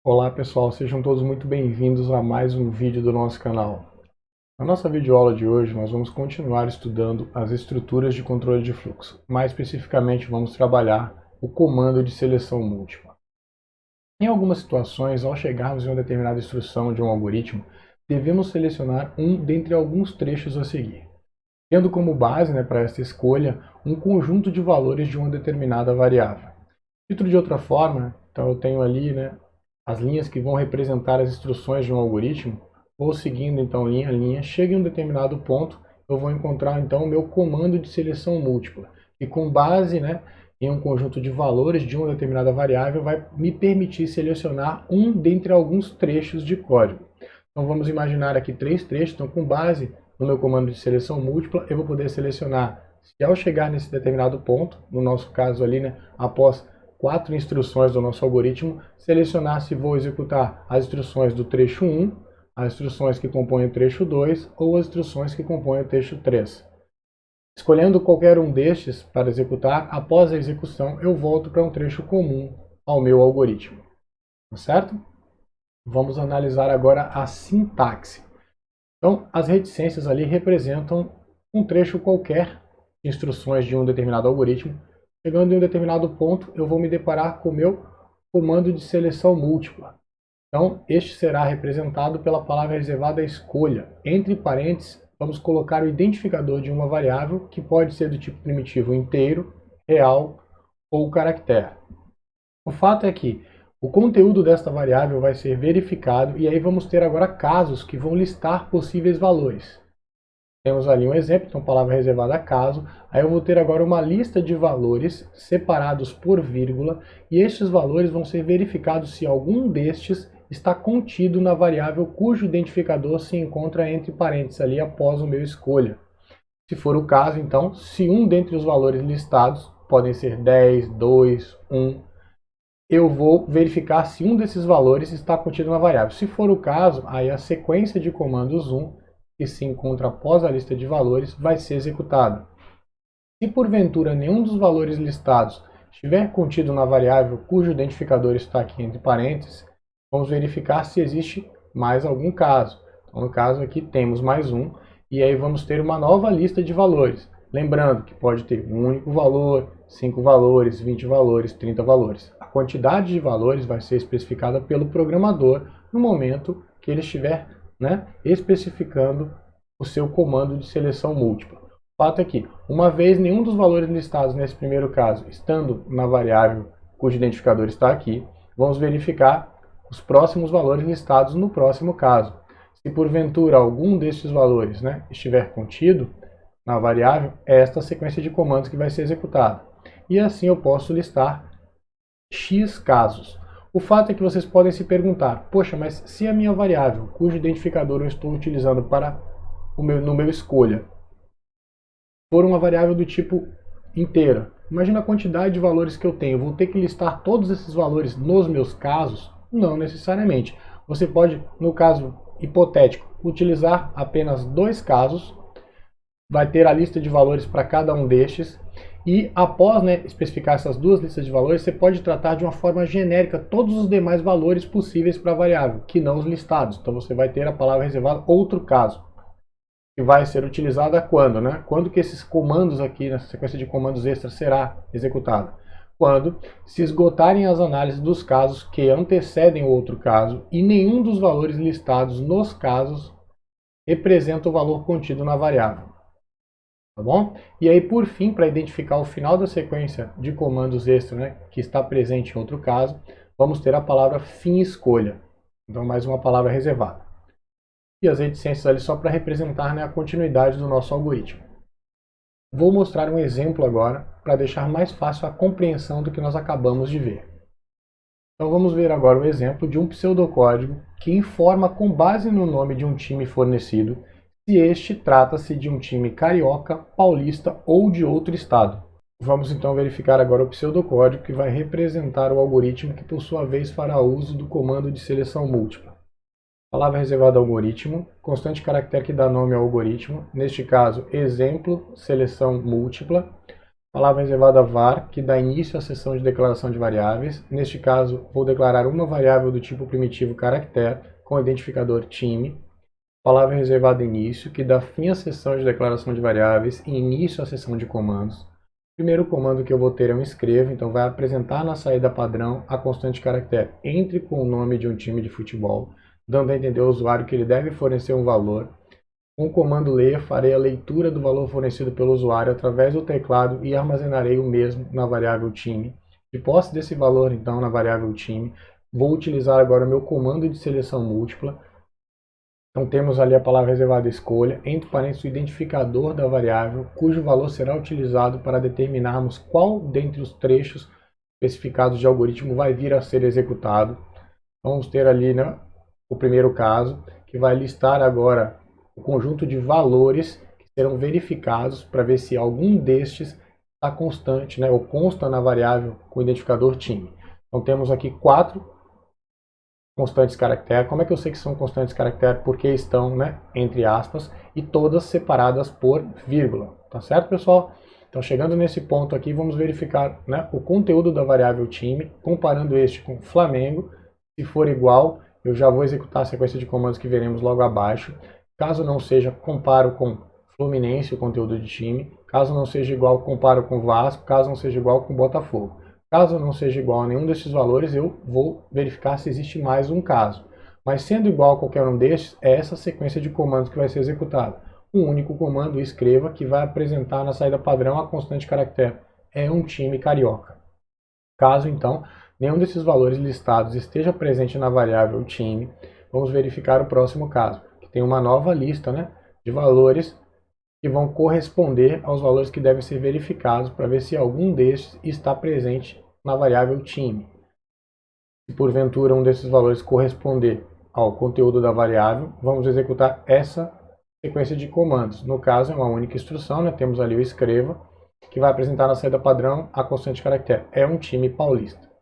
Olá pessoal, sejam todos muito bem-vindos a mais um vídeo do nosso canal. Na nossa videoaula de hoje nós vamos continuar estudando as estruturas de controle de fluxo. Mais especificamente vamos trabalhar o comando de seleção múltipla. Em algumas situações, ao chegarmos em uma determinada instrução de um algoritmo, devemos selecionar um dentre alguns trechos a seguir, tendo como base para esta escolha um conjunto de valores de uma determinada variável. Dito de outra forma, então eu tenho ali as linhas que vão representar as instruções de um algoritmo, vou seguindo então linha a linha, chega em um determinado ponto, eu vou encontrar então o meu comando de seleção múltipla, que com base em um conjunto de valores de uma determinada variável vai me permitir selecionar um dentre alguns trechos de código. Então vamos imaginar aqui três trechos, então com base no meu comando de seleção múltipla, eu vou poder selecionar, se ao chegar nesse determinado ponto, no nosso caso ali, após 4 instruções do nosso algoritmo, selecionar se vou executar as instruções do trecho 1, as instruções que compõem o trecho 2 ou as instruções que compõem o trecho 3. Escolhendo qualquer um destes para executar, após a execução eu volto para um trecho comum ao meu algoritmo. Tá certo? Vamos analisar agora a sintaxe. Então, as reticências ali representam um trecho qualquer de instruções de um determinado algoritmo. Chegando em um determinado ponto, eu vou me deparar com o meu comando de seleção múltipla. Então, este será representado pela palavra reservada escolha. Entre parênteses, vamos colocar o identificador de uma variável, que pode ser do tipo primitivo inteiro, real ou caractere. O fato é que o conteúdo desta variável vai ser verificado e aí vamos ter agora casos que vão listar possíveis valores. Temos ali um exemplo, então palavra reservada a caso. Aí eu vou ter agora uma lista de valores separados por vírgula e estes valores vão ser verificados se algum destes está contido na variável cujo identificador se encontra entre parênteses ali após o meu escolha. Se for o caso, então, se um dentre os valores listados, podem ser 10, 2, 1, eu vou verificar se um desses valores está contido na variável. Se for o caso, aí a sequência de comandos 1 que se encontra após a lista de valores vai ser executada. Se porventura nenhum dos valores listados estiver contido na variável cujo identificador está aqui entre parênteses, vamos verificar se existe mais algum caso. Então, no caso aqui temos mais um, e aí vamos ter uma nova lista de valores. Lembrando que pode ter um único valor, 5 valores, 20 valores, 30 valores. A quantidade de valores vai ser especificada pelo programador no momento que ele estiver especificando o seu comando de seleção múltipla. O fato é que, uma vez nenhum dos valores listados nesse primeiro caso estando na variável cujo identificador está aqui, vamos verificar os próximos valores listados no próximo caso. Se porventura algum destes valores estiver contido na variável, é esta sequência de comandos que vai ser executada. E assim eu posso listar X casos. O fato é que vocês podem se perguntar, poxa, mas se a minha variável, cujo identificador eu estou utilizando no meu escolha, for uma variável do tipo inteira, imagina a quantidade de valores que eu tenho, vou ter que listar todos esses valores nos meus casos? Não necessariamente. Você pode, no caso hipotético, utilizar apenas 2 casos, vai ter a lista de valores para cada um destes, e após especificar essas duas listas de valores, você pode tratar de uma forma genérica todos os demais valores possíveis para a variável, que não os listados. Então você vai ter a palavra reservada outro caso, que vai ser utilizada quando? Quando que esses comandos aqui, nessa sequência de comandos extras, será executada? Quando se esgotarem as análises dos casos que antecedem o outro caso e nenhum dos valores listados nos casos representa o valor contido na variável. Tá bom? E aí, por fim, para identificar o final da sequência de comandos extra que está presente em outro caso, vamos ter a palavra fim escolha. Então, mais uma palavra reservada. E as reticências ali só para representar a continuidade do nosso algoritmo. Vou mostrar um exemplo agora para deixar mais fácil a compreensão do que nós acabamos de ver. Então vamos ver agora o exemplo de um pseudocódigo que informa com base no nome de um time fornecido se este trata-se de um time carioca, paulista ou de outro estado. Vamos então verificar agora o pseudocódigo que vai representar o algoritmo que por sua vez fará uso do comando de seleção múltipla. Palavra reservada algoritmo, constante caractere que dá nome ao algoritmo, neste caso exemplo, seleção múltipla. Palavra reservada var, que dá início à sessão de declaração de variáveis. Neste caso, vou declarar uma variável do tipo primitivo caractere com identificador time. Palavra reservada início, que dá fim à sessão de declaração de variáveis e início à sessão de comandos. O primeiro comando que eu vou ter é um escrevo, então vai apresentar na saída padrão a constante caractere entre com o nome de um time de futebol, dando a entender ao usuário que ele deve fornecer um valor. Com o comando ler, farei a leitura do valor fornecido pelo usuário através do teclado e armazenarei o mesmo na variável time. De posse desse valor, então, na variável time, vou utilizar agora o meu comando de seleção múltipla. Então temos ali a palavra reservada escolha, entre parênteses o identificador da variável, cujo valor será utilizado para determinarmos qual dentre os trechos especificados de algoritmo vai vir a ser executado. Vamos ter ali, né, o primeiro caso, que vai listar agora o conjunto de valores que serão verificados para ver se algum destes está constante, né, ou consta na variável com o identificador time. Então temos aqui 4 constantes caractere. Como é que eu sei que são constantes caractere? Porque estão, né, entre aspas, e todas separadas por vírgula. Tá certo, pessoal? Então, chegando nesse ponto aqui, vamos verificar, né, o conteúdo da variável time, comparando este com Flamengo. Se for igual, eu já vou executar a sequência de comandos que veremos logo abaixo. Caso não seja, comparo com Fluminense, o conteúdo de time. Caso não seja igual, comparo com Vasco. Caso não seja igual, com Botafogo. Caso não seja igual a nenhum desses valores, eu vou verificar se existe mais um caso. Mas sendo igual a qualquer um destes, é essa sequência de comandos que vai ser executada. Um único comando, escreva, que vai apresentar na saída padrão a constante caractere. É um time carioca. Caso, então, nenhum desses valores listados esteja presente na variável time, vamos verificar o próximo caso, que tem uma nova lista, né, de valores que vão corresponder aos valores que devem ser verificados para ver se algum destes está presente na variável time. Se porventura um desses valores corresponder ao conteúdo da variável, vamos executar essa sequência de comandos. No caso, é uma única instrução, né? Temos ali o escreva, que vai apresentar na saída padrão a constante caractere. É um time paulista.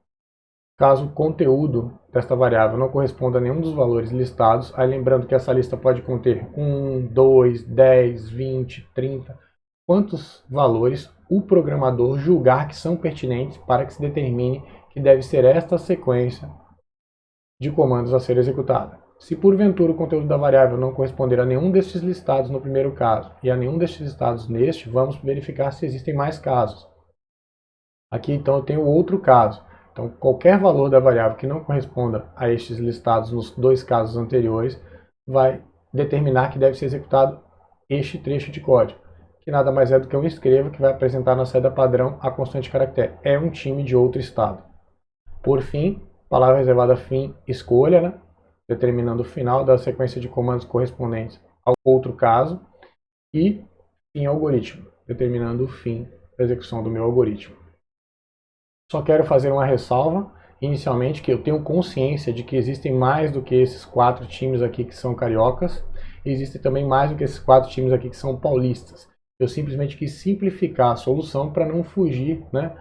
Caso o conteúdo desta variável não corresponda a nenhum dos valores listados, aí lembrando que essa lista pode conter 1, 2, 10, 20, 30, quantos valores o programador julgar que são pertinentes para que se determine que deve ser esta sequência de comandos a ser executada. Se porventura o conteúdo da variável não corresponder a nenhum destes listados no primeiro caso e a nenhum destes listados neste, vamos verificar se existem mais casos. Aqui então eu tenho outro caso. Então qualquer valor da variável que não corresponda a estes listados nos dois casos anteriores vai determinar que deve ser executado este trecho de código, que nada mais é do que um escreva que vai apresentar na saída padrão a constante caractere. É um time de outro estado. Por fim, palavra reservada fim, escolha, né, determinando o final da sequência de comandos correspondentes ao outro caso, e fim algoritmo, determinando o fim da execução do meu algoritmo. Só quero fazer uma ressalva, inicialmente, que eu tenho consciência de que existem mais do que esses 4 times aqui que são cariocas, e existem também mais do que esses 4 times aqui que são paulistas. Eu simplesmente quis simplificar a solução para não fugir, né,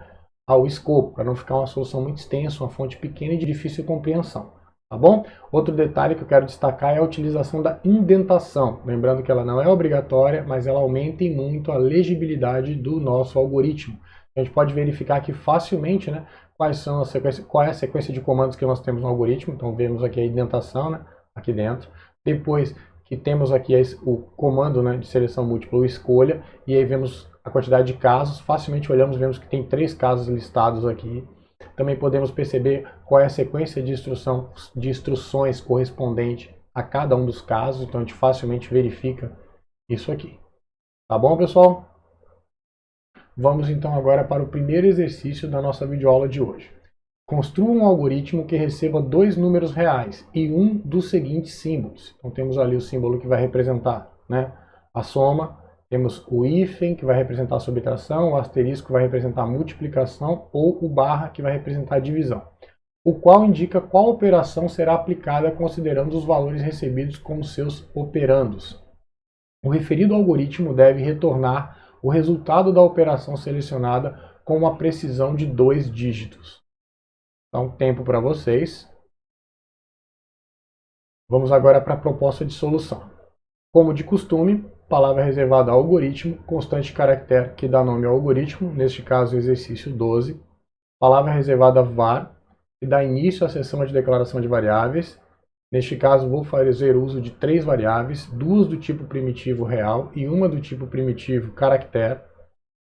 ao escopo, para não ficar uma solução muito extensa, uma fonte pequena e de difícil compreensão. Tá bom? Outro detalhe que eu quero destacar é a utilização da indentação. Lembrando que ela não é obrigatória, mas ela aumenta em muito a legibilidade do nosso algoritmo. A gente pode verificar aqui facilmente, né, qual é a sequência de comandos que nós temos no algoritmo. Então vemos aqui a indentação, né, aqui dentro. Depois que temos aqui o comando, né, de seleção múltipla, ou escolha, e aí vemos a quantidade de casos. Facilmente olhamos, vemos que tem 3 casos listados aqui. Também podemos perceber qual é a sequência de instruções correspondente a cada um dos casos. Então a gente facilmente verifica isso aqui. Tá bom, pessoal? Vamos então agora para o primeiro exercício da nossa videoaula de hoje. Construa um algoritmo que receba 2 números reais e um dos seguintes símbolos. Então temos ali o símbolo que vai representar, né, a soma, temos o hífen que vai representar a subtração, o asterisco que vai representar a multiplicação ou o barra que vai representar a divisão, o qual indica qual operação será aplicada considerando os valores recebidos como seus operandos. O referido algoritmo deve retornar o resultado da operação selecionada com uma precisão de 2 dígitos. Então, tempo para vocês. Vamos agora para a proposta de solução. Como de costume, palavra reservada algoritmo, constante caractere que dá nome ao algoritmo, neste caso exercício 12, palavra reservada var, que dá início à seção de declaração de variáveis. Neste caso vou fazer uso de 3 variáveis, 2 do tipo primitivo real e uma do tipo primitivo caractere.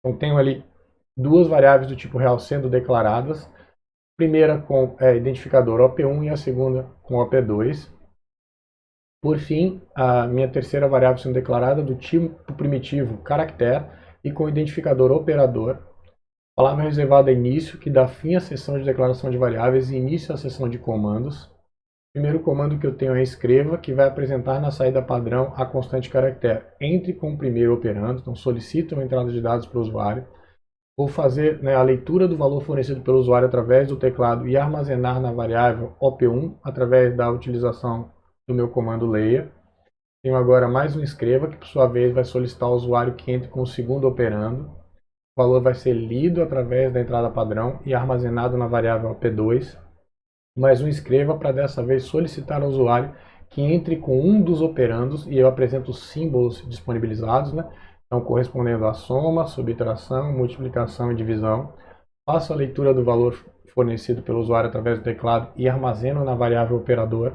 Então tenho ali 2 variáveis do tipo real sendo declaradas, a primeira com identificador OP1 e a segunda com OP2. Por fim, a minha terceira variável sendo declarada do tipo primitivo caractere e com identificador operador. Palavra reservada início, que dá fim à seção de declaração de variáveis e início à seção de comandos. O primeiro comando que eu tenho é escreva, que vai apresentar na saída padrão a constante caractere. Entre com o primeiro operando, então solicito uma entrada de dados para o usuário. Vou fazer a leitura do valor fornecido pelo usuário através do teclado e armazenar na variável op1 através da utilização do meu comando leia. Tenho agora mais um escreva, que por sua vez vai solicitar ao usuário que entre com o segundo operando. O valor vai ser lido através da entrada padrão e armazenado na variável op2. Mais um escreva para dessa vez solicitar ao usuário que entre com um dos operandos e eu apresento os símbolos disponibilizados, então correspondendo à soma, subtração, multiplicação e divisão. Faço a leitura do valor fornecido pelo usuário através do teclado e armazeno na variável operador.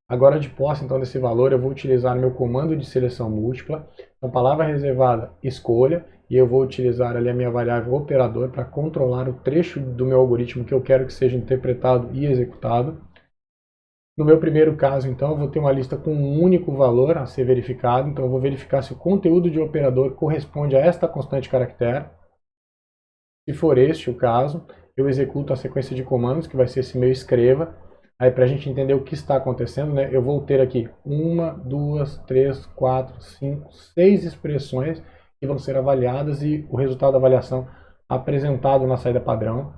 Agora, de posse então desse valor, eu vou utilizar meu comando de seleção múltipla, então palavra reservada escolha, e eu vou utilizar ali a minha variável operador para controlar o trecho do meu algoritmo que eu quero que seja interpretado e executado. No meu primeiro caso, então, eu vou ter uma lista com um único valor a ser verificado, então eu vou verificar se o conteúdo de operador corresponde a esta constante caractere. Se for este o caso, eu executo a sequência de comandos, que vai ser esse meu escreva. Aí, para a gente entender o que está acontecendo, eu vou ter aqui 1, 2, 3, 4, 5, 6 expressões que vão ser avaliadas e o resultado da avaliação apresentado na saída padrão.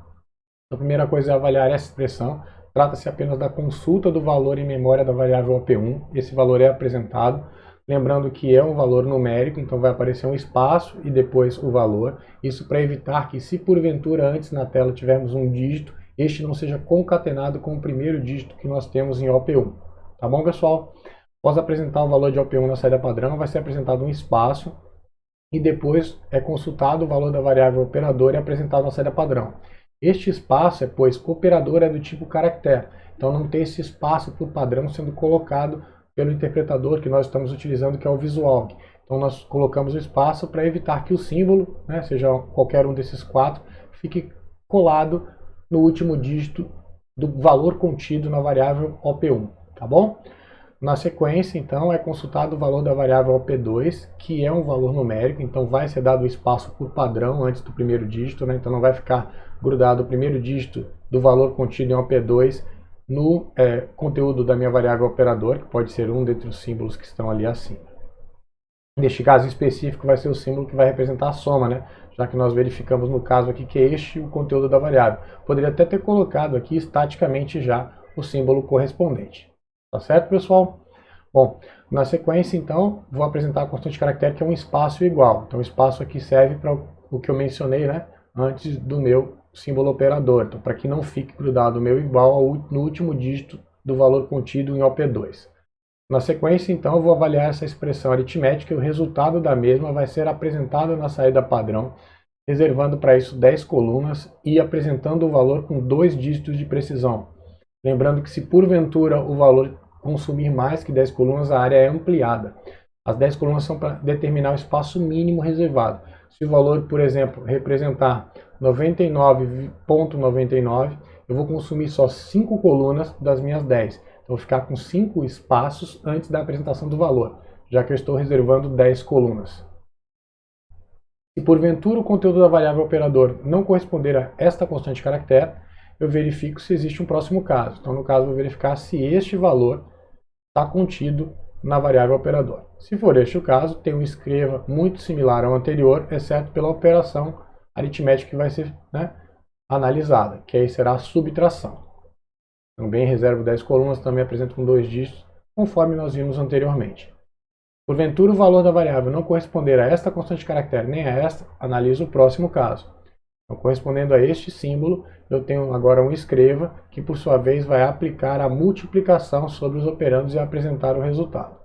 A primeira coisa é avaliar essa expressão. Trata-se apenas da consulta do valor em memória da variável op1. Esse valor é apresentado. Lembrando que é um valor numérico, então vai aparecer um espaço e depois o valor. Isso para evitar que, se porventura antes na tela tivermos um dígito, este não seja concatenado com o primeiro dígito que nós temos em op1. Tá bom, pessoal? Após apresentar o valor de op1 na saída padrão, vai ser apresentado um espaço e depois é consultado o valor da variável operador e apresentado na saída padrão. Este espaço pois operador é do tipo caractere, então não tem esse espaço por padrão sendo colocado pelo interpretador que nós estamos utilizando, que é o visualg. Então nós colocamos o espaço para evitar que o símbolo, seja qualquer um desses 4, fique colado no último dígito do valor contido na variável op1, tá bom? Na sequência, então, é consultado o valor da variável op2, que é um valor numérico, então vai ser dado o espaço por padrão antes do primeiro dígito, então não vai ficar grudado o primeiro dígito do valor contido em op2 no conteúdo da minha variável operador, que pode ser um dentre os símbolos que estão ali acima. Neste caso específico vai ser o símbolo que vai representar a soma, já que nós verificamos no caso aqui que é este o conteúdo da variável. Poderia até ter colocado aqui estaticamente já o símbolo correspondente. Tá certo, pessoal? Bom, na sequência, então, vou apresentar a constante caractere, que é um espaço igual. Então, o espaço aqui serve para o que eu mencionei, antes do meu símbolo operador. Então, para que não fique grudado o meu igual no último dígito do valor contido em op2. Na sequência, então, eu vou avaliar essa expressão aritmética e o resultado da mesma vai ser apresentado na saída padrão, reservando para isso 10 colunas e apresentando o valor com 2 dígitos de precisão. Lembrando que se porventura o valor consumir mais que 10 colunas, a área é ampliada. As 10 colunas são para determinar o espaço mínimo reservado. Se o valor, por exemplo, representar 99,99, eu vou consumir só 5 colunas das minhas 10. Então, vou ficar com 5 espaços antes da apresentação do valor, já que eu estou reservando 10 colunas. Se porventura o conteúdo da variável operador não corresponder a esta constante caractere, eu verifico se existe um próximo caso. Então, no caso, eu vou verificar se este valor está contido na variável operador. Se for este o caso, tem um escreva muito similar ao anterior, exceto pela operação aritmética que vai ser analisada, que aí será a subtração. Também reservo 10 colunas, também apresento com 2 dígitos, conforme nós vimos anteriormente. Porventura o valor da variável não corresponder a esta constante caractere nem a esta, analiso o próximo caso. Então, correspondendo a este símbolo, eu tenho agora um escreva, que por sua vez vai aplicar a multiplicação sobre os operandos e apresentar o resultado.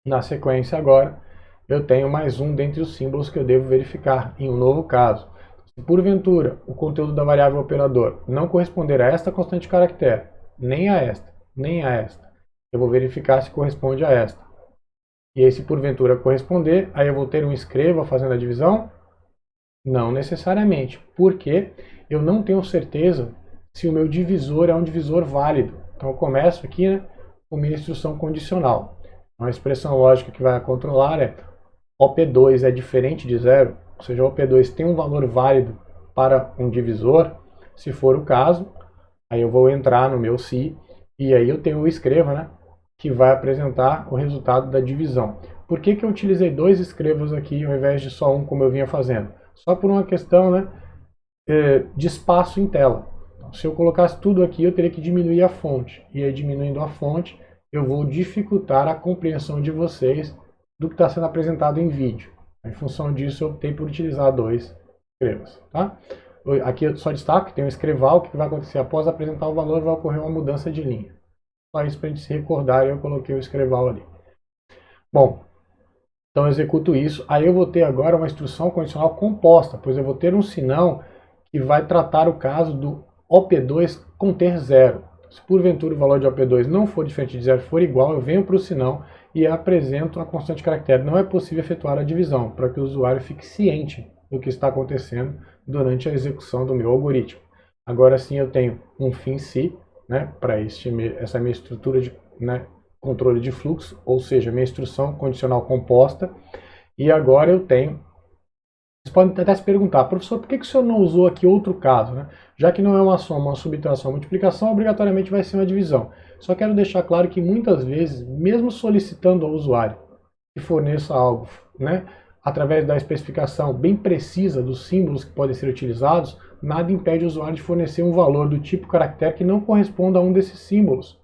Na sequência agora, eu tenho mais um dentre os símbolos que eu devo verificar em um novo caso. Se porventura o conteúdo da variável operador não corresponder a esta constante de caractere, nem a esta, nem a esta, eu vou verificar se corresponde a esta. E aí, se porventura corresponder, aí eu vou ter um escreva fazendo a divisão? Não necessariamente, porque eu não tenho certeza se o meu divisor é um divisor válido. Então eu começo aqui, né, com minha instrução condicional. Então, a expressão lógica que vai controlar é OP2 é diferente de zero, ou seja, o OP2 tem um valor válido para um divisor. Se for o caso, aí eu vou entrar no meu se e aí eu tenho o escreva, né, que vai apresentar o resultado da divisão. Por que eu utilizei dois escrevas aqui ao invés de só um, como eu vinha fazendo? Só por uma questão, né, de espaço em tela. Então, se eu colocasse tudo aqui, eu teria que diminuir a fonte. E aí, diminuindo a fonte, eu vou dificultar a compreensão de vocês do que está sendo apresentado em vídeo. Em função disso, eu optei por utilizar dois escrevas. Tá? Aqui eu só destaco que tem um escreval. O que vai acontecer? Após apresentar o valor, vai ocorrer uma mudança de linha. Só isso para a gente se recordar, eu coloquei o escreval ali. Bom, então eu executo isso. Aí eu vou ter agora uma instrução condicional composta, pois eu vou ter um sinão que vai tratar o caso do OP2 conter zero. Se porventura o valor de OP2 não for diferente de zero, for igual, eu venho para o sinão e apresento uma constante de caractere. Não é possível efetuar a divisão, para que o usuário fique ciente do que está acontecendo durante a execução do meu algoritmo. Agora sim eu tenho um fim se, né, para essa minha estrutura de, né, controle de fluxo, ou seja, minha instrução condicional composta, e agora eu tenho. Vocês podem até se perguntar, professor, por que o senhor não usou aqui outro caso? Né? Já que não é uma soma, uma subtração, uma multiplicação, obrigatoriamente vai ser uma divisão. Só quero deixar claro que muitas vezes, mesmo solicitando ao usuário que forneça algo, né, através da especificação bem precisa dos símbolos que podem ser utilizados, nada impede o usuário de fornecer um valor do tipo caractere que não corresponda a um desses símbolos.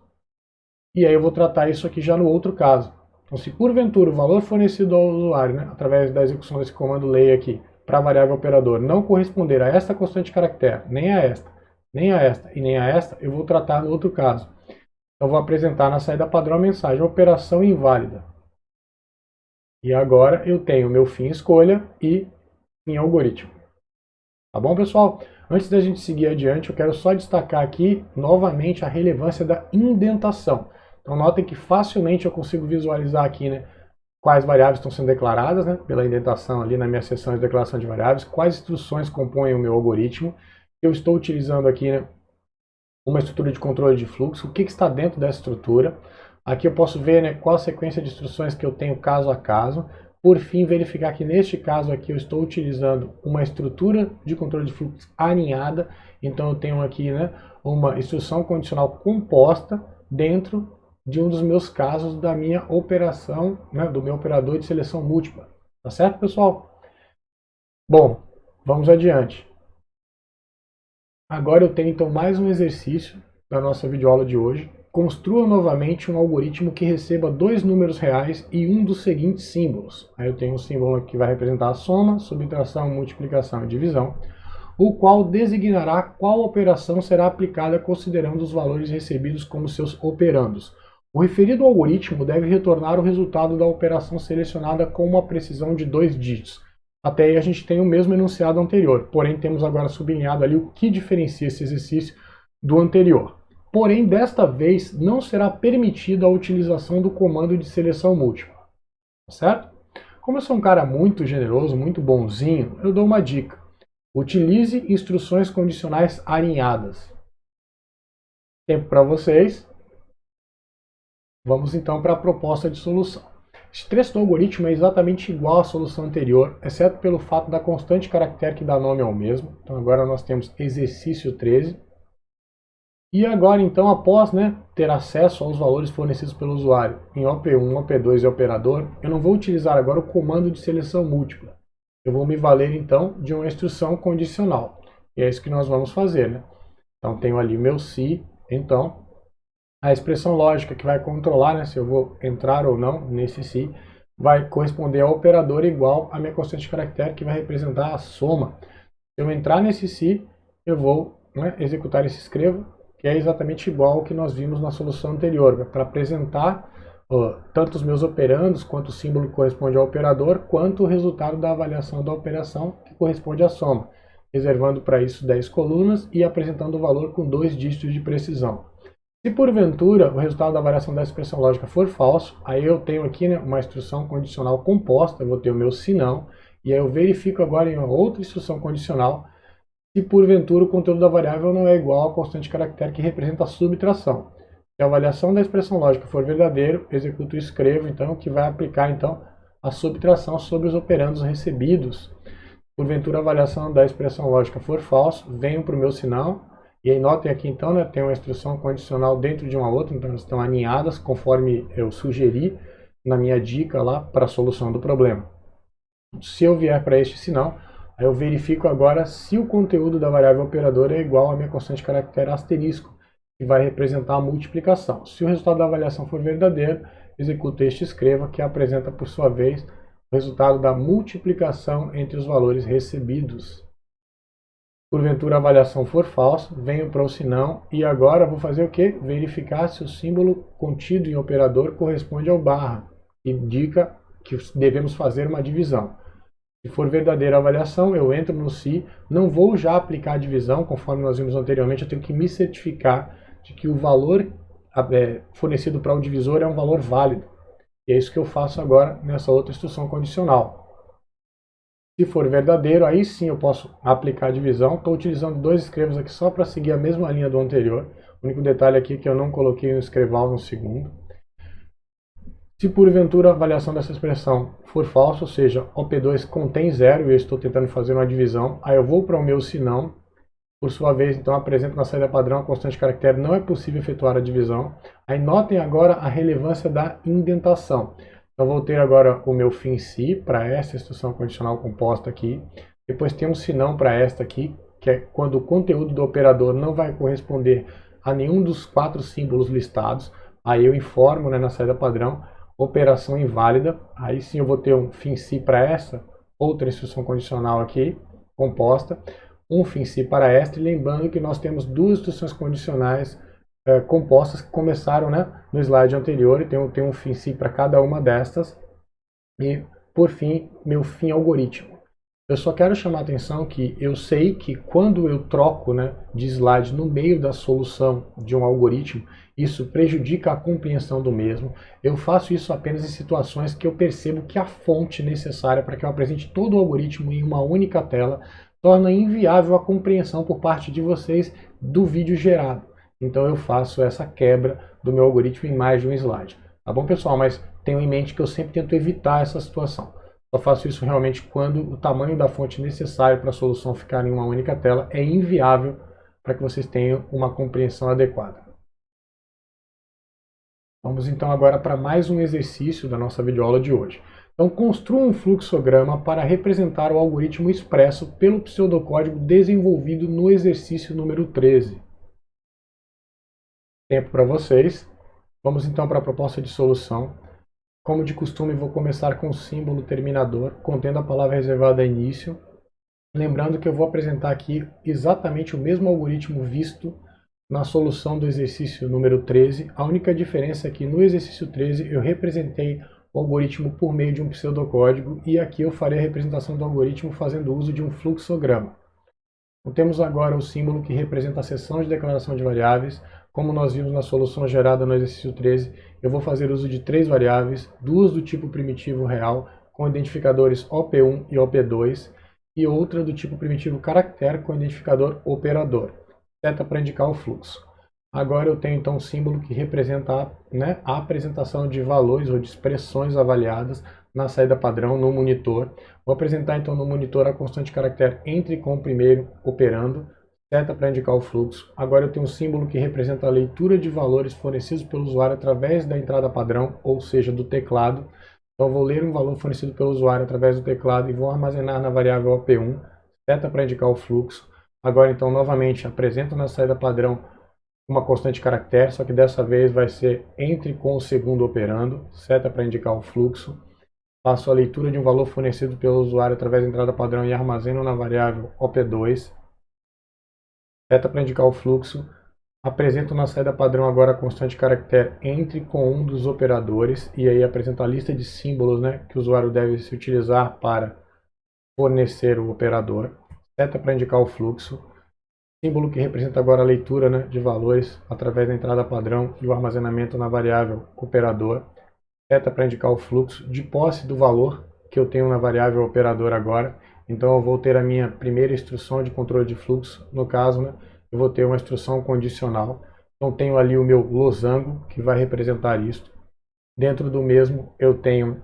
E aí eu vou tratar isso aqui já no outro caso. Então, se porventura o valor fornecido ao usuário, né, através da execução desse comando lay aqui, para a variável operador, não corresponder a esta constante de caractere, nem a esta, nem a esta e nem a esta, eu vou tratar no outro caso. Então, vou apresentar na saída padrão a mensagem operação inválida. E agora eu tenho meu fim escolha e fim algoritmo. Tá bom, pessoal? Antes da gente seguir adiante, eu quero só destacar aqui novamente a relevância da indentação. Então notem que facilmente eu consigo visualizar aqui, né, quais variáveis estão sendo declaradas, né, pela indentação ali na minha seção de declaração de variáveis, quais instruções compõem o meu algoritmo. Eu estou utilizando aqui, né, uma estrutura de controle de fluxo, o que está dentro dessa estrutura. Aqui eu posso ver, né, qual a sequência de instruções que eu tenho caso a caso. Por fim, verificar que neste caso aqui eu estou utilizando uma estrutura de controle de fluxo aninhada. Então eu tenho aqui, né, uma instrução condicional composta dentro de um dos meus casos da minha operação, né, do meu operador de seleção múltipla. Tá certo, pessoal? Bom, vamos adiante. Agora eu tenho então mais um exercício da nossa videoaula de hoje. Construa novamente um algoritmo que receba dois números reais e um dos seguintes símbolos. Aí eu tenho um símbolo que vai representar a soma, subtração, multiplicação e divisão, o qual designará qual operação será aplicada considerando os valores recebidos como seus operandos. O referido algoritmo deve retornar o resultado da operação selecionada com uma precisão de 2 dígitos. Até aí a gente tem o mesmo enunciado anterior, porém temos agora sublinhado ali o que diferencia esse exercício do anterior. Porém, desta vez, não será permitida a utilização do comando de seleção múltipla. Certo? Como eu sou um cara muito generoso, muito bonzinho, eu dou uma dica. Utilize instruções condicionais alinhadas. Tempo para vocês. Vamos então para a proposta de solução. Este trecho do algoritmo é exatamente igual à solução anterior, exceto pelo fato da constante caractere que dá nome ao mesmo. Então agora nós temos exercício 13. E agora, então, após, né, ter acesso aos valores fornecidos pelo usuário em OP1, OP2 e operador, eu não vou utilizar agora o comando de seleção múltipla. Eu vou me valer, então, de uma instrução condicional. E é isso que nós vamos fazer, né? Então, tenho ali meu se, então, a expressão lógica que vai controlar, né, se eu vou entrar ou não nesse se, vai corresponder ao operador igual à minha constante de caractere, que vai representar a soma. Se eu entrar nesse se, eu vou, né, executar esse escreva, que é exatamente igual ao que nós vimos na solução anterior, para apresentar tanto os meus operandos, quanto o símbolo que corresponde ao operador, quanto o resultado da avaliação da operação, que corresponde à soma, reservando para isso 10 colunas e apresentando o valor com 2 dígitos de precisão. Se porventura o resultado da variação da expressão lógica for falso, aí eu tenho aqui, né, uma instrução condicional composta, eu vou ter o meu senão, e aí eu verifico agora em uma outra instrução condicional se porventura o conteúdo da variável não é igual à constante caractere que representa a subtração. Se a avaliação da expressão lógica for verdadeiro, executo e escrevo, então, que vai aplicar então a subtração sobre os operandos recebidos. Porventura a avaliação da expressão lógica for falso, venho para o meu sinal, e aí notem aqui então, né, tem uma instrução condicional dentro de uma outra, então elas estão alinhadas conforme eu sugeri na minha dica lá para a solução do problema. Se eu vier para este sinal, aí eu verifico agora se o conteúdo da variável operadora é igual à minha constante caractere asterisco, que vai representar a multiplicação. Se o resultado da avaliação for verdadeiro, executo este e escreva, que apresenta por sua vez o resultado da multiplicação entre os valores recebidos. Porventura a avaliação for falsa, venho para o senão e agora vou fazer o quê? Verificar se o símbolo contido em operador corresponde ao barra, que indica que devemos fazer uma divisão. Se for verdadeira a avaliação, eu entro no se, não vou já aplicar a divisão, conforme nós vimos anteriormente, eu tenho que me certificar de que o valor fornecido para o divisor é um valor válido. E é isso que eu faço agora nessa outra instrução condicional. Se for verdadeiro, aí sim eu posso aplicar a divisão. Estou utilizando 2 escrevos aqui só para seguir a mesma linha do anterior. O único detalhe aqui é que eu não coloquei um escreval no segundo. Se porventura a avaliação dessa expressão for falsa, ou seja, OP2 contém 0 e eu estou tentando fazer uma divisão, aí eu vou para o meu senão. Por sua vez, então, apresento na saída padrão a constante caractere, não é possível efetuar a divisão. Aí notem agora a relevância da indentação. Então vou ter agora o meu fim se para essa instrução condicional composta aqui. Depois tem um senão para esta aqui, que é quando o conteúdo do operador não vai corresponder a nenhum dos 4 símbolos listados. Aí eu informo, né, na saída padrão, operação inválida. Aí sim eu vou ter um fim se para essa outra instrução condicional aqui, composta. Um fim se para esta, e lembrando que nós temos 2 instruções condicionais compostas que começaram, né, no slide anterior, e tem um fim se para cada uma destas, e por fim, meu fim algoritmo. Eu só quero chamar a atenção que eu sei que quando eu troco, né, de slide no meio da solução de um algoritmo, isso prejudica a compreensão do mesmo. Eu faço isso apenas em situações que eu percebo que a fonte necessária para que eu apresente todo o algoritmo em uma única tela torna inviável a compreensão por parte de vocês do vídeo gerado. Então eu faço essa quebra do meu algoritmo em mais de um slide. Tá bom, pessoal? Mas tenham em mente que eu sempre tento evitar essa situação. Só faço isso realmente quando o tamanho da fonte necessário para a solução ficar em uma única tela é inviável para que vocês tenham uma compreensão adequada. Vamos então agora para mais um exercício da nossa videoaula de hoje. Então, construa um fluxograma para representar o algoritmo expresso pelo pseudocódigo desenvolvido no exercício número 13. Tempo para vocês. Vamos então para a proposta de solução. Como de costume, vou começar com o símbolo terminador, contendo a palavra reservada a início. Lembrando que eu vou apresentar aqui exatamente o mesmo algoritmo visto na solução do exercício número 13. A única diferença é que no exercício 13 eu representei o algoritmo por meio de um pseudocódigo e aqui eu farei a representação do algoritmo fazendo uso de um fluxograma. Então, temos agora o símbolo que representa a seção de declaração de variáveis. Como nós vimos na solução gerada no exercício 13, eu vou fazer uso de 3 variáveis, 2 do tipo primitivo real, com identificadores OP1 e OP2, e outra do tipo primitivo caractere com identificador operador. Seta para indicar o fluxo. Agora eu tenho então um símbolo que representa, né, a apresentação de valores ou de expressões avaliadas na saída padrão no monitor. Vou apresentar então no monitor a constante caractere entre com o primeiro operando, seta para indicar o fluxo. Agora eu tenho um símbolo que representa a leitura de valores fornecidos pelo usuário através da entrada padrão, ou seja, do teclado. Então eu vou ler um valor fornecido pelo usuário através do teclado e vou armazenar na variável OP1, seta para indicar o fluxo. Agora então novamente apresento na saída padrão uma constante caractere, só que dessa vez vai ser entre com o segundo operando, seta para indicar o fluxo. Faço a leitura de um valor fornecido pelo usuário através da entrada padrão e armazeno na variável OP2, seta para indicar o fluxo. Apresento na saída padrão agora a constante caractere entre com um dos operadores e aí apresento a lista de símbolos, né, que o usuário deve se utilizar para fornecer o operador. Seta para indicar o fluxo. Símbolo que representa agora a leitura, né, de valores através da entrada padrão e o armazenamento na variável operador. Seta para indicar o fluxo de posse do valor que eu tenho na variável operador agora. Então eu vou ter a minha primeira instrução de controle de fluxo, no caso, né, eu vou ter uma instrução condicional. Então tenho ali o meu losango que vai representar isso. Dentro do mesmo eu tenho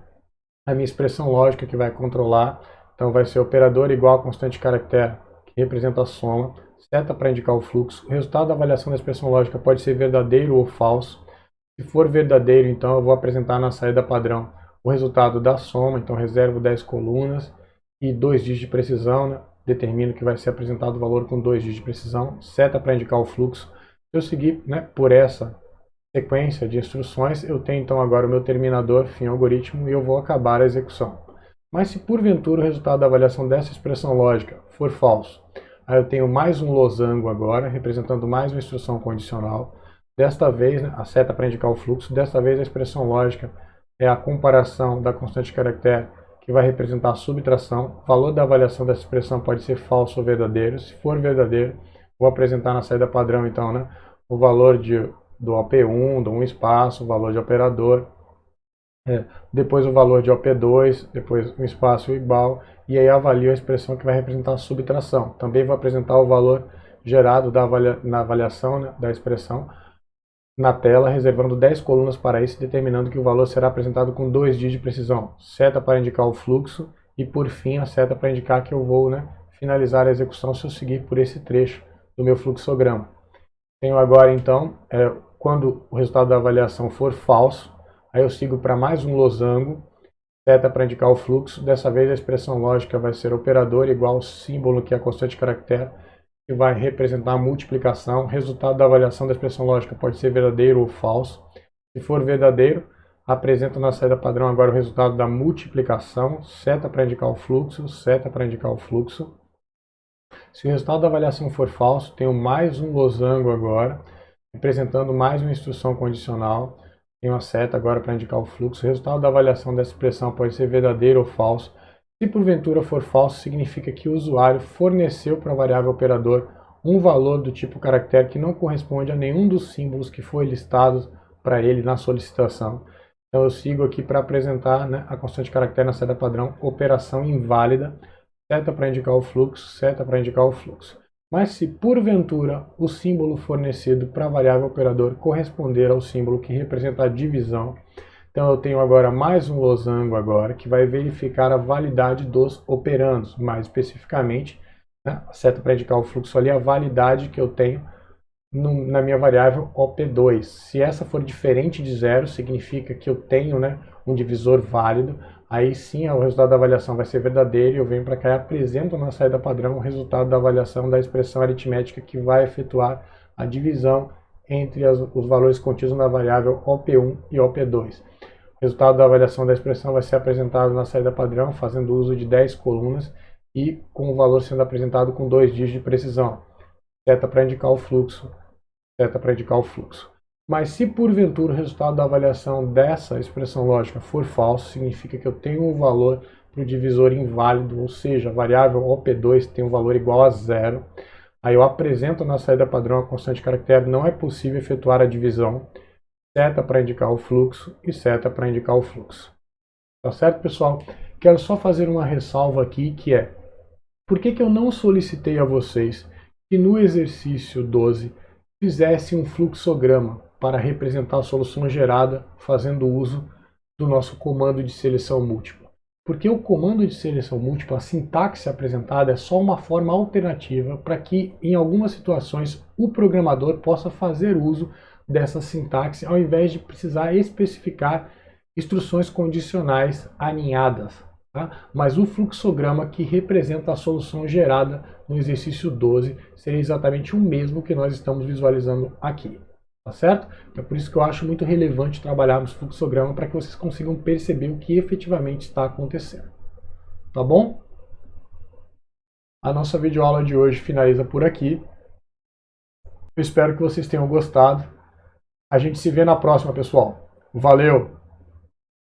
a minha expressão lógica que vai controlar. Então vai ser operador igual a constante caractere que representa a soma. Seta para indicar o fluxo. O resultado da avaliação da expressão lógica pode ser verdadeiro ou falso. Se for verdadeiro, então eu vou apresentar na saída padrão o resultado da soma. Então reservo 10 colunas e 2 dígitos de precisão, né? Determino que vai ser apresentado o valor com 2 dígitos de precisão. Seta para indicar o fluxo. Se eu seguir, né, por essa sequência de instruções, eu tenho então agora o meu terminador, fim algoritmo, e eu vou acabar a execução. Mas se porventura o resultado da avaliação dessa expressão lógica for falso, aí eu tenho mais um losango agora, representando mais uma instrução condicional. Desta vez, né, a seta para indicar o fluxo, desta vez a expressão lógica é a comparação da constante caractere, que vai representar a subtração. O valor da avaliação dessa expressão pode ser falso ou verdadeiro. Se for verdadeiro, vou apresentar na saída padrão, então, né, o valor do OP1, do um espaço, o valor de operador, depois o valor de OP2, depois um espaço igual, e aí avalio a expressão que vai representar a subtração. Também vou apresentar o valor gerado na avaliação, né, da expressão na tela, reservando 10 colunas para isso, determinando que o valor será apresentado com 2 dígitos de precisão. Seta para indicar o fluxo e, por fim, a seta para indicar que eu vou, né, finalizar a execução se eu seguir por esse trecho do meu fluxograma. Tenho agora, então, quando o resultado da avaliação for falso, aí eu sigo para mais um losango, seta para indicar o fluxo. Dessa vez a expressão lógica vai ser operador igual ao símbolo que é a constante caractere, que vai representar a multiplicação. O resultado da avaliação da expressão lógica pode ser verdadeiro ou falso. Se for verdadeiro, apresento na saída padrão agora o resultado da multiplicação, seta para indicar o fluxo, seta para indicar o fluxo. Se o resultado da avaliação for falso, tenho mais um losango agora, representando mais uma instrução condicional. Tenho a seta agora para indicar o fluxo. O resultado da avaliação dessa expressão pode ser verdadeiro ou falso. Se porventura for falso, significa que o usuário forneceu para a variável operador um valor do tipo caractere que não corresponde a nenhum dos símbolos que foi listado para ele na solicitação. Então eu sigo aqui para apresentar, né, a constante caractere na saída padrão, operação inválida, seta para indicar o fluxo, seta para indicar o fluxo. Mas se porventura o símbolo fornecido para a variável operador corresponder ao símbolo que representa a divisão, então eu tenho agora mais um losango agora que vai verificar a validade dos operandos, mais especificamente, né, a seta para indicar o fluxo ali, a validade que eu tenho na minha variável OP2. Se essa for diferente de zero, significa que eu tenho, né, um divisor válido. Aí sim o resultado da avaliação vai ser verdadeiro e eu venho para cá e apresento na saída padrão o resultado da avaliação da expressão aritmética que vai efetuar a divisão entre os valores contidos na variável OP1 e OP2. O resultado da avaliação da expressão vai ser apresentado na saída padrão, fazendo uso de 10 colunas e com o valor sendo apresentado com 2 dígitos de precisão. Seta para indicar o fluxo, seta para indicar o fluxo. Mas se porventura o resultado da avaliação dessa expressão lógica for falso, significa que eu tenho um valor para o divisor inválido, ou seja, a variável OP2 tem um valor igual a zero. Aí eu apresento na saída padrão a constante caractere, não é possível efetuar a divisão. Seta para indicar o fluxo e seta para indicar o fluxo. Tá certo, pessoal? Quero só fazer uma ressalva aqui, que é: por que eu não solicitei a vocês que no exercício 12 fizesse um fluxograma para representar a solução gerada fazendo uso do nosso comando de seleção múltipla? Porque o comando de seleção múltipla, a sintaxe apresentada, é só uma forma alternativa para que, em algumas situações, o programador possa fazer uso dessa sintaxe, ao invés de precisar especificar instruções condicionais aninhadas. Tá? Mas o fluxograma que representa a solução gerada no exercício 12 seria exatamente o mesmo que nós estamos visualizando aqui. Tá certo? Então, é por isso que eu acho muito relevante trabalharmos fluxograma para que vocês consigam perceber o que efetivamente está acontecendo. Tá bom? A nossa videoaula de hoje finaliza por aqui. Eu espero que vocês tenham gostado. A gente se vê na próxima, pessoal. Valeu!